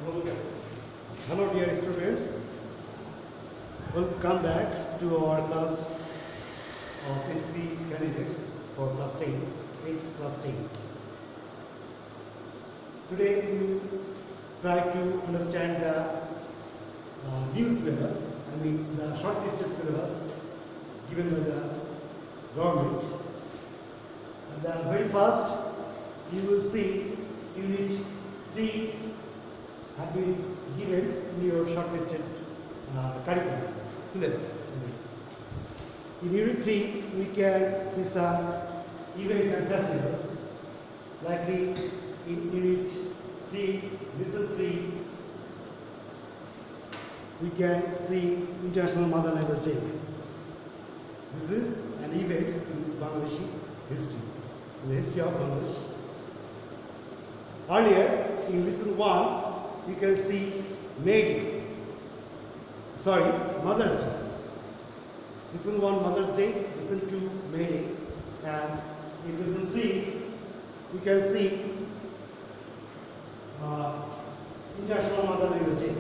Hello dear students, welcome back to our class of SC candidates for class 10, class 10. Today we will try to understand the new syllabus, the shortlisted syllabus given by the government. The very first you will see Unit 3 have been given in your shortlisted curriculum syllabus. In Unit 3, we can see some events and festivals. Likely in Unit 3, Lesson 3, we can see International Mother Language Day. This is an event in Bangladeshi history, in the history of Bangladesh. Earlier, in Lesson 1, you can see Mother's Day. Lesson 1, Mother's Day. Lesson 2, May Day. And in Lesson 3, we can see International Mother Language Day.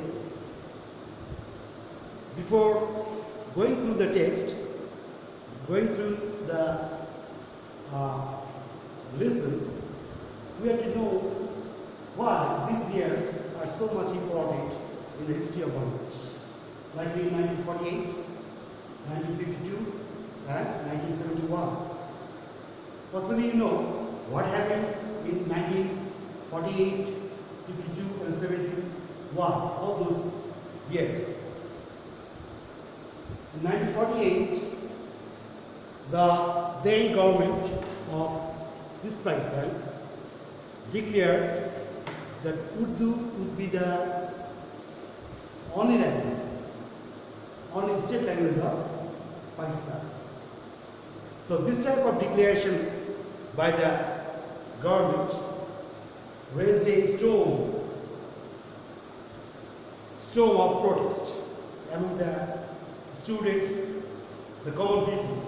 Before going through the text, going through the lesson, we have to know why these years are so much important in the history of Bangladesh. Like in 1948, 1952 and 1971. Possibly you know what happened in 1948, 52 and 71, all those years. In 1948, the then government of East Pakistan declared that Urdu would be the only language, only state language of Pakistan. So this type of declaration by the government raised a storm of protest among the students, the common people,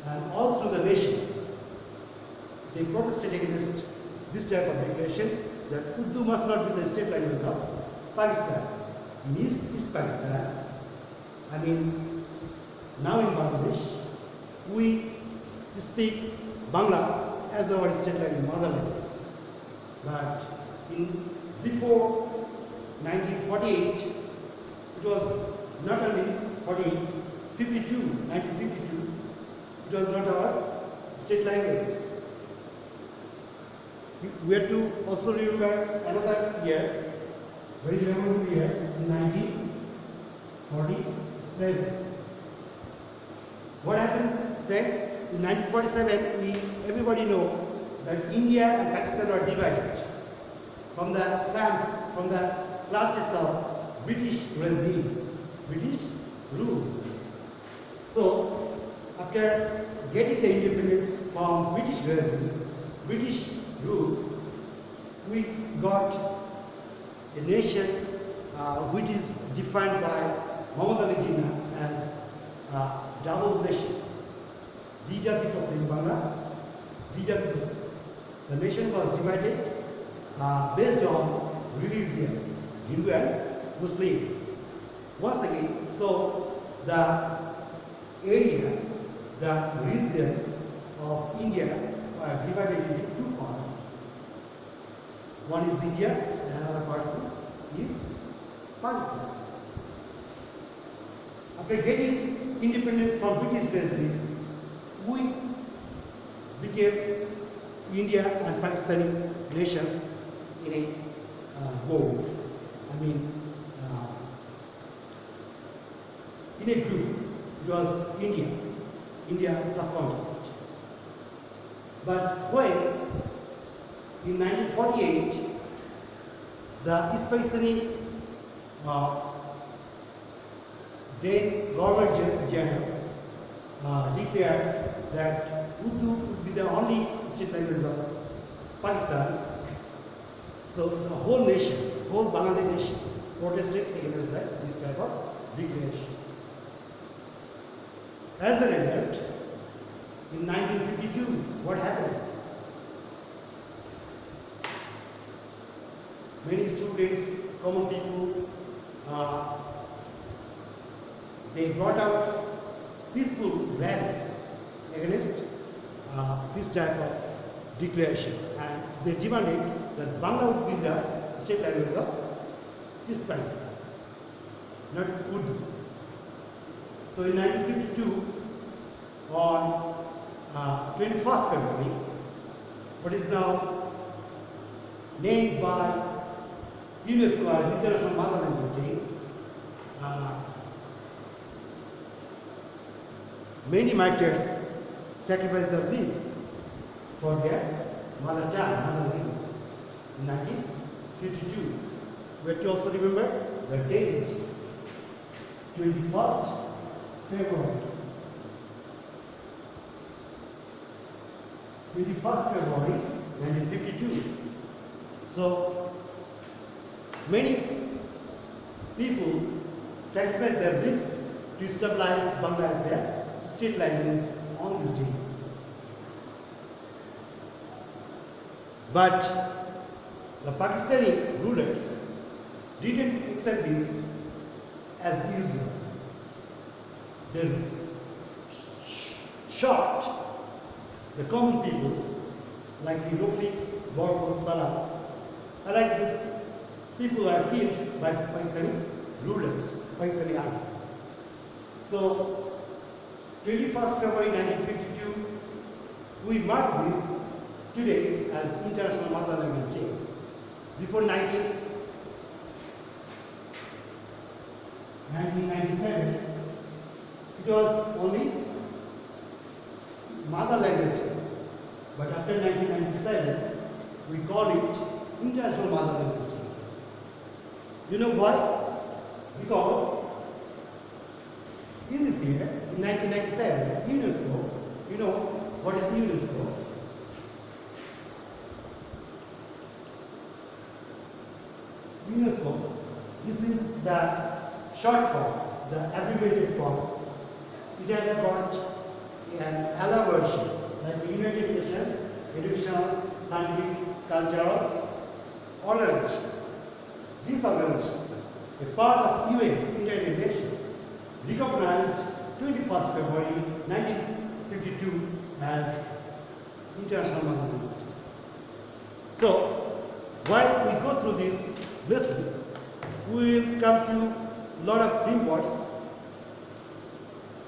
and all through the nation. They protested against this type of declaration that Urdu must not be the state language of Pakistan. In East Pakistan, now in Bangladesh, we speak Bangla as our state language, mother language. But before 1948, it was not only 1952, it was not our state language. We have to also remember another year, very memorable year, in 1947. What happened then? In 1947, everybody know that India and Pakistan are divided from the clutches of British regime, British rule. So, after getting the independence from British regime, British rules, we got a nation which is defined by Muhammad Ali Jinnah as a double nation. Dijati Tattva in Bangla, Dijati Tattva. The nation was divided based on religion, Hindu and Muslim. Once again, so the area, the region of India are divided into two parts. One is India and another part is Pakistan. After getting independence from British regime, we became India and Pakistani nations in a board. In a group. It was India subcontinent. But when in 1948 the East Pakistani then government general declared that Urdu would be the only state language of Pakistan, so the whole nation, whole Bangladesh nation protested against this type of declaration. As a result, in 1952, what happened? many students, common people, they brought out peaceful rally against this type of declaration, and they demanded that Bangla would be the state language of East Pakistan, not Urdu. So in 1952, on 21st February, what is now named by UNESCO as International Mother Language Day, many martyrs sacrificed their lives for their mother tongue, mother language. In 1952, we have to also remember the date, 21st February. 21st February 1952. So many people sacrificed their lives to establish Bangla as their state language on this day. But the Pakistani rulers didn't accept this as usual. They shot the common people like Rafiq, Barkul, Salah. Like this, people are killed by Pakistani rulers, Pakistani army. So, 21st February 1952, we mark this today as International Mother Language Day. Before 1997, it was only Mother Language Day. But after 1997, we call it International Mother Language Day. You know why? Because in this year, in 1997, UNESCO, you know what is UNESCO? UNESCO, this is the short form, the abbreviated form. It has got an ALA version, like the United Nations Educational, Scientific, Cultural Organization. This organization, a part of UN, United Nations, recognized 21st February 1952 as International Mother Language Day. So, while we go through this lesson, we will come to a lot of new words.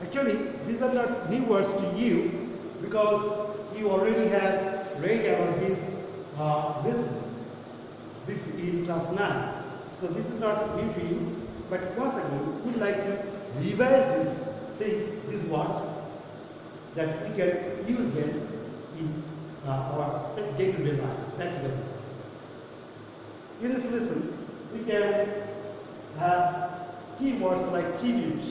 Actually, these are not new words to you because you already have read about this lesson in class 9. So this is not new to you, but once again, we would like to revise these things, these words, that we can use them in our day-to-day life, practical life. In this lesson, we can have keywords like tribute,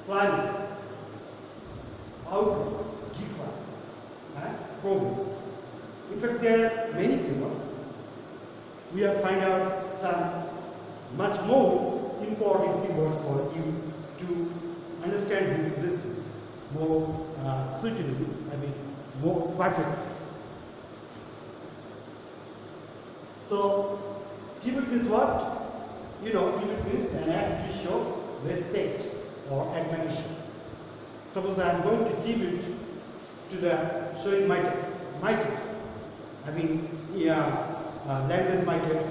climax, outlook, differ, problem. In fact, there are many keywords. We have found out some much more important keywords for you to understand this lesson more suitably, more perfectly. So, tribute means what? You know, tribute means an act to show respect or admiration. Suppose I am going to tribute to the showing mitres. Language mitres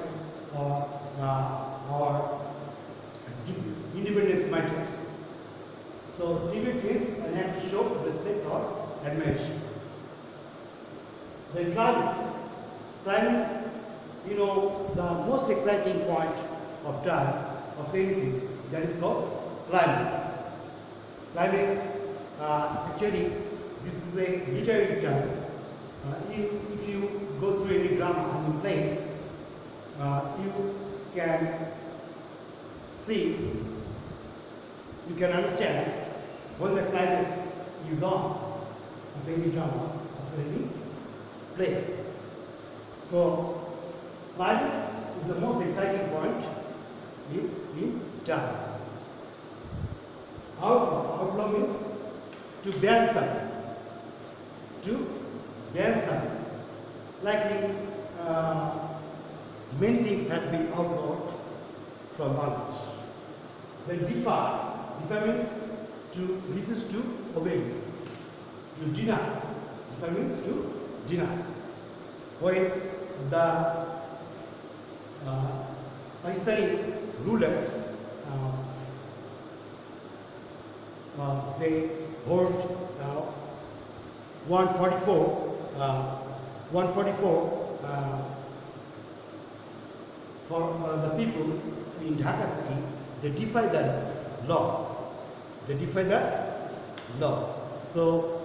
or independence mitres. So, tribute means an act to show respect or admiration. Then climax. Climax, you know, the most exciting point of time of anything, that is called climax. Climax, actually, this is a literary term. If you go through any drama, play, you can see, you can understand when the climax is on of any drama, of any play. So, climax is the most exciting point in time. Outlaw means to ban something. To ban something. Likely, many things have been outlawed from Bangladesh. Then defy means to refuse to obey, to deny. Defy means to deny. When the Pakistani rulers they hold 144 for the people in Dhaka city, they defy the law. They defy the law. So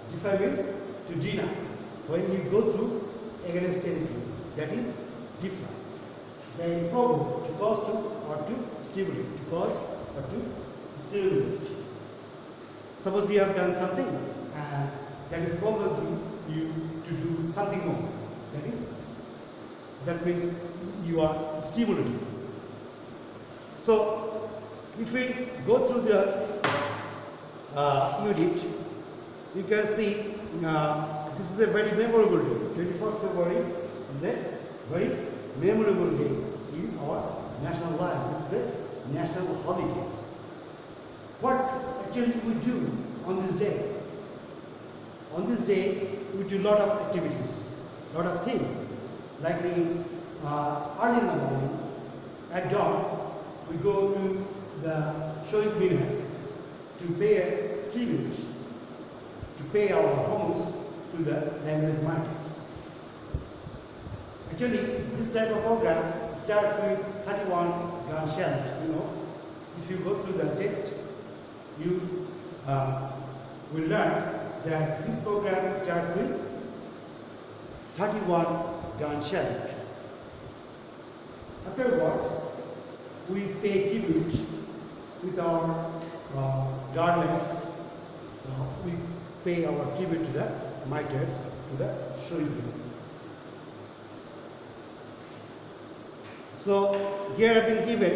defy means to deny. When you go through against anything, that is defy. Then provoke, to cause to or to stimulate, to cause or to stimulate. Suppose you have done something and that is provoking you to do something more. That means you are stimulating. So if we go through the unit, you can see this is a very memorable day. 21st February is a very memorable day in our national life. This is a national holiday. What actually we do on this day? On this day, we do a lot of activities, lot of things. Like early in the morning, at dawn, we go to the Shohid Minar to pay a tribute, to pay our homage to the language martyrs. Actually, this type of program starts with 31 gun shell. If you go through the text, you will learn that this program starts with 31 gun shell. Afterwards, we pay tribute with our garlands. We pay our tribute to the martyrs, to the Shohid. So here I've been given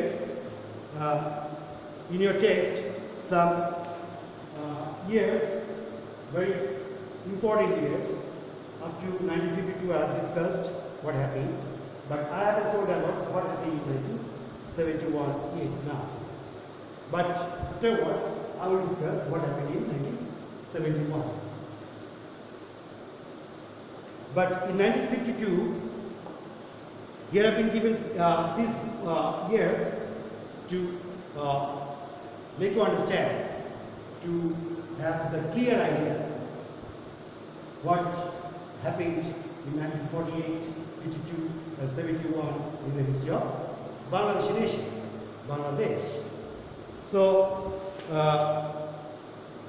in your text some years, very important years. Up to 1952 I have discussed what happened, but I haven't told about what happened in 1971 yet now. But afterwards I will discuss what happened in 1971. But in 1952, here I have been given this year to make you understand, to have the clear idea what happened in 1948, 52 and 71 in the history of Bangladeshi nation, Bangladesh. So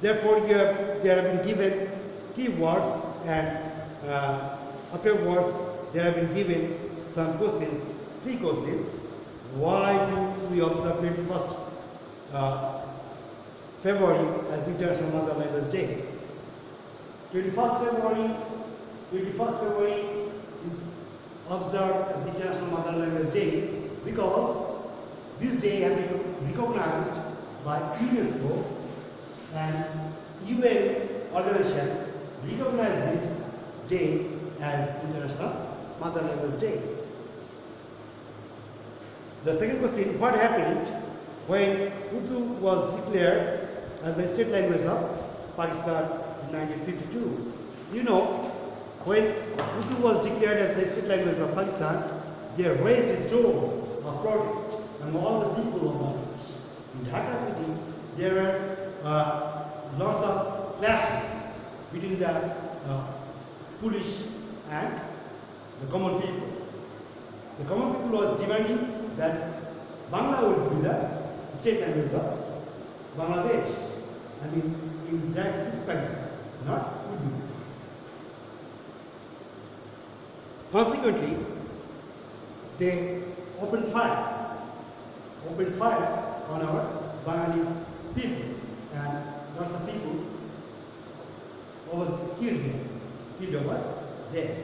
therefore there have been given keywords, and afterwards there have been given some questions, 3 questions. Why do we observe 21st February as International Mother Language Day? 21st February is observed as International Mother Language Day because this day has been recognized by UNESCO, and UN organization recognized this day as International Mother Language Day. The second question, what happened when Urdu was declared as the state language of Pakistan in 1952? You know, when Urdu was declared as the state language of Pakistan, they raised a storm of protest among all the people of Bangladesh. In Dhaka city, there were lots of clashes between the police and the common people. The common people was demanding that Bangla would be the state language of Bangladesh. I mean, in that is Pakistan, not Urdu. Consequently, they opened fire on our Bengali people, and lots of people killed over there.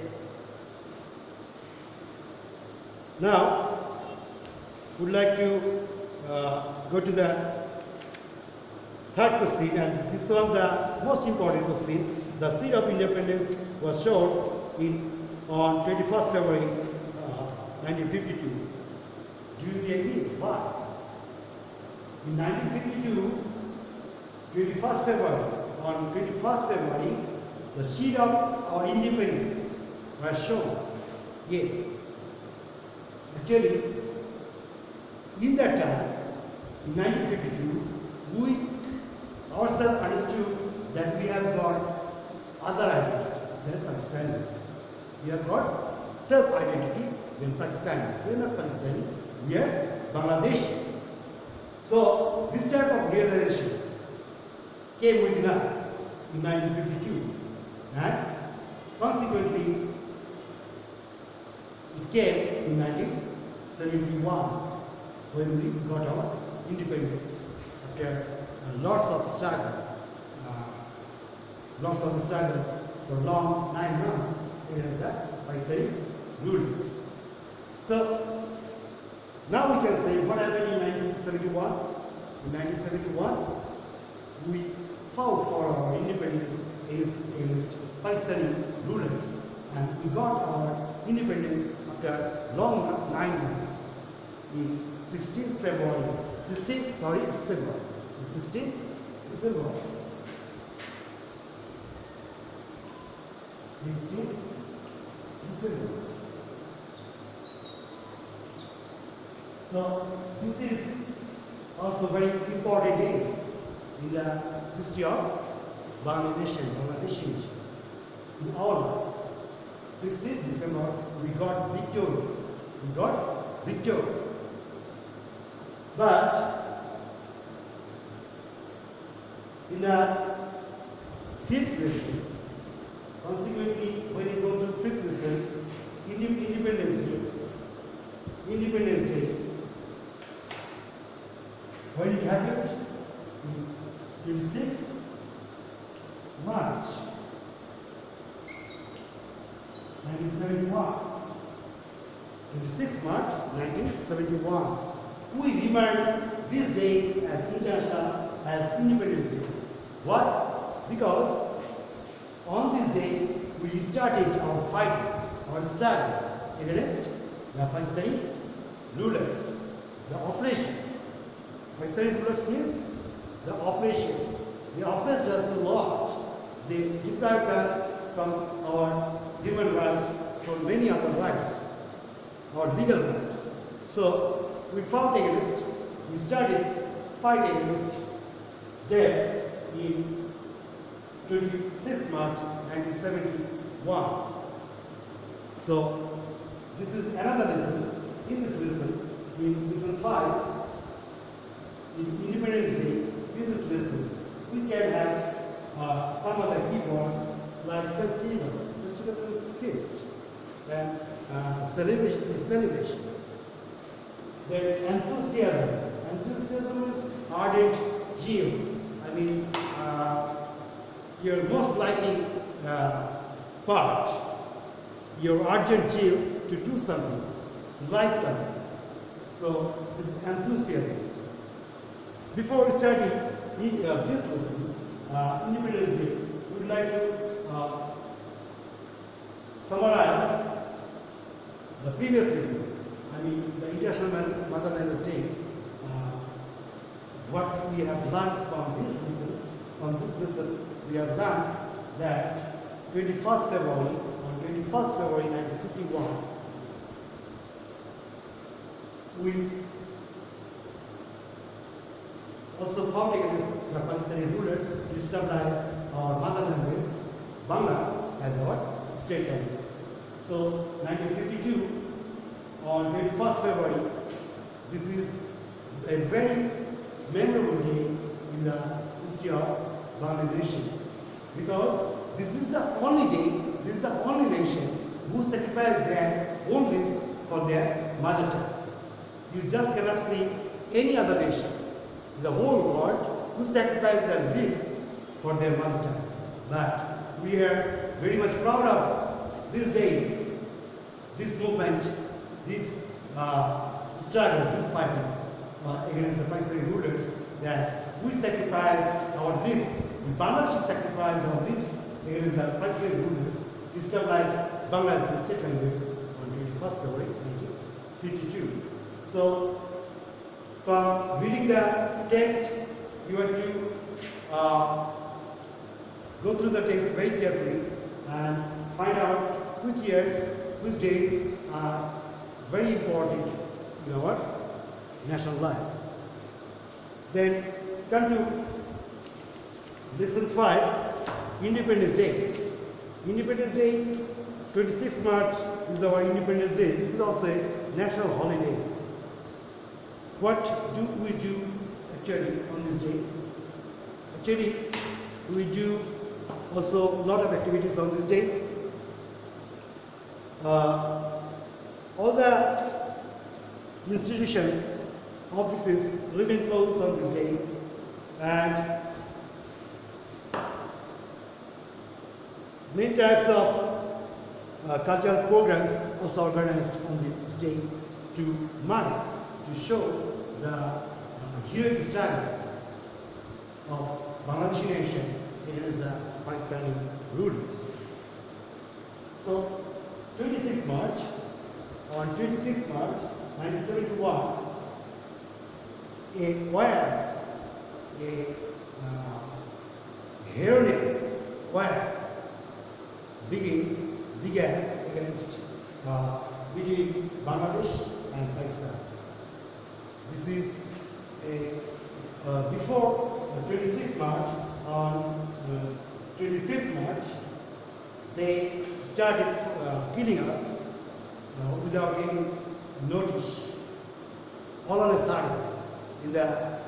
Now, would like to go to the third question, and this one the most important question. The seed of independence was shown on 21st February 1952. Do you agree? Why? In 1952, 21st February, on 21st February, the seed of our independence was shown. Yes. Actually, in that time, in 1952, we ourselves understood that we have got other identity than Pakistanis. We have got self-identity than Pakistanis. We are not Pakistanis, we are Bangladeshi. So, this type of realization came within us in 1952, and consequently, it came in 1971 when we got our independence after lots of struggle for long 9 months against the Pakistani rulers. So now we can say what happened in 1971. In 1971, we fought for our independence against Pakistani rulers, and we got our independence after long 9 months in 16th February, 16th, sorry, December, 16th December, 16th December. So this is also very important day in the history of Bangladesh. In our life. 16th December, we got victory. But in the 5th lesson, consequently, when you go to 5th lesson, Independence Day, when it happened, 26th March 1971. 26th March 1971. We remember this day as International as Independence Day. Why? Because on this day we started our fighting, our struggle against the Pakistani rulers, the oppressions. Pakistani rulers means the oppressions. They oppressed us a lot. They deprived us from our human rights, from many other rights, our legal rights. So we fought against, we started fighting against them in 26th March 1971. So this is another lesson. In this lesson, in lesson 5, in Independence Day, in this lesson, we can have some other key words like festival. Festival is feast, and celebration. Then enthusiasm. Enthusiasm is ardent zeal. I mean, your most liking part, your ardent zeal to do something, like something. So this is enthusiasm. Before we study this lesson, Independence Day, we would like to summarize the previous lesson. I mean, the International Mother Language Day. What we have learned from this lesson, we have learned that 21st February, on 21st February 1951, we also fought against the Pakistani rulers to establish our mother language, Bangla, as our state language. So, 1952, on 21st February, this is a very memorable day in the history of Bangladesh, because this is the only day, this is the only nation who sacrificed their own lives for their mother tongue. You just cannot see any other nation in the whole world who sacrificed their lives for their mother tongue. But we are very much proud of this day, this movement, this struggle, this fighting against the Pakistani rulers, that we sacrificed our lives. We Bangladesh sacrificed our lives against the Pakistani rulers to establish Bangla as the state language on 1st February 1952. So from reading the text, you have to go through the text very carefully and find out which years, which days are very important in our national life. Then come to lesson 5, Independence Day. Independence Day, 26th March is our Independence Day. This is also a national holiday. What do we do actually on this day? Actually, we do also a lot of activities on this day. All the institutions, offices remain closed on this day, and many types of cultural programs also organized on this day to mark, to show the heroic struggle of Bangladeshi nation against the Pakistani rulers. So, 26th March, on 26th March 1971, a heroic war began against between Bangladesh and Pakistan. This is before 26th March, on 25th March, they started killing us without any notice. All of a sudden, in the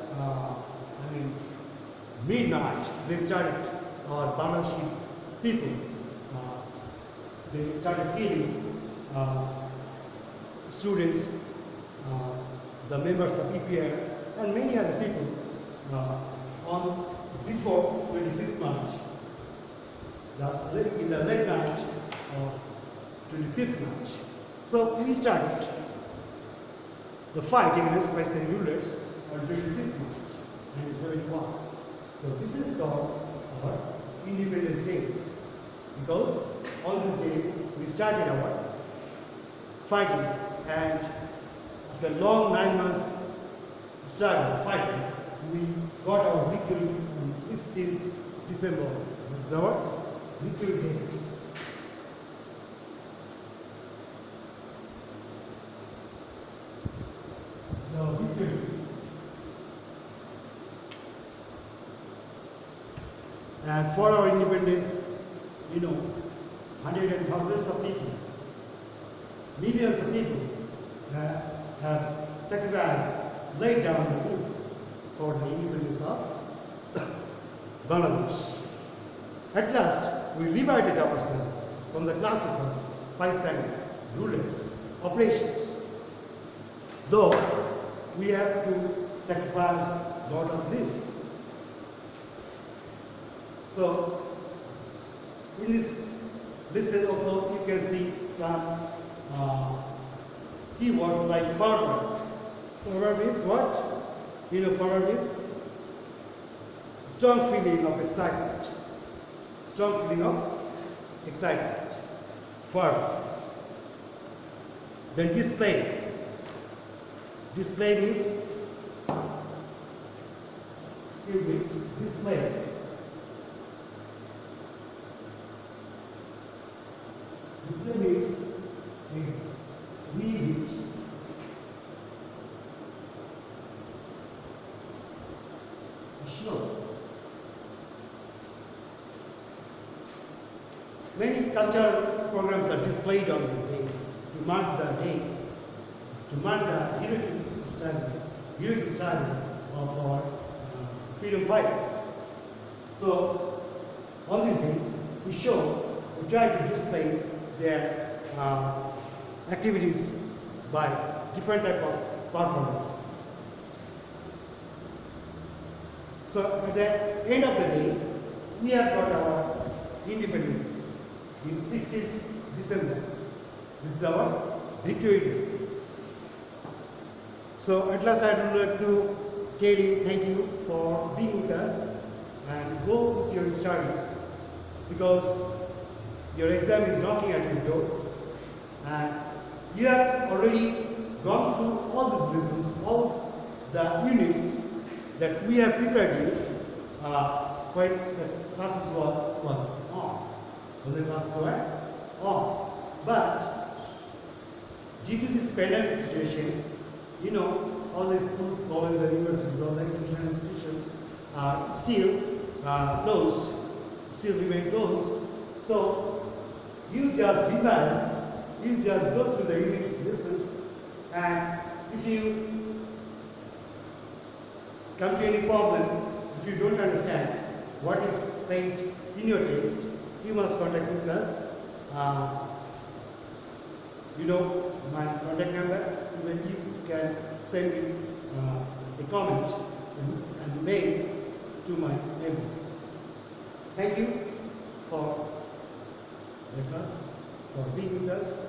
midnight, they started our Bangladeshi people. They started killing students, the members of EPR, and many other people on before 26th March, in the late night of 25th March. So we started the fight against Pakistani rulers on 26th March 1971. So this is called our Independence Day, because on this day we started our fighting, and after long 9 months struggle, fighting, we got our victory on 16th December. This is our victory day. This is our victory. And for our independence, hundreds and thousands of people, millions of people have sacrificed, laid down their lives for the independence of Bangladesh. At last, we liberated ourselves from the clutches of Pakistani rulers, operations. Though we have to sacrifice a lot of lives. So, in this lesson also you can see some keywords like fervor. Fervor means what? Fervor means strong feeling of excitement. Strong feeling of excitement. Fervor. Then display. Display means, display. Display means see it, show. Many cultural programs are displayed on this day to mark the day, to mark the heroic struggle of our freedom fighters. So, on this day, we try to display their activities by different type of performance. So at the end of the day, we have got our independence in 16th December. This is our victory day. So at last I would like to tell you thank you for being with us, and go with your studies, because your exam is knocking at your door, and you have already gone through all these lessons, all the units that we have prepared you when the classes was on. When the classes were on. But due to this pandemic situation, you know, all the schools, colleges and universities, all the educational institutions are still closed, still remain closed. So you just revise, you just go through the units lessons, and if you come to any problem, if you don't understand what is said in your text, you must contact me, because you know my contact number. Even you can send me a comment and mail to my mailbox. Thank you for the class, for being with us.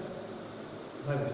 Bye bye.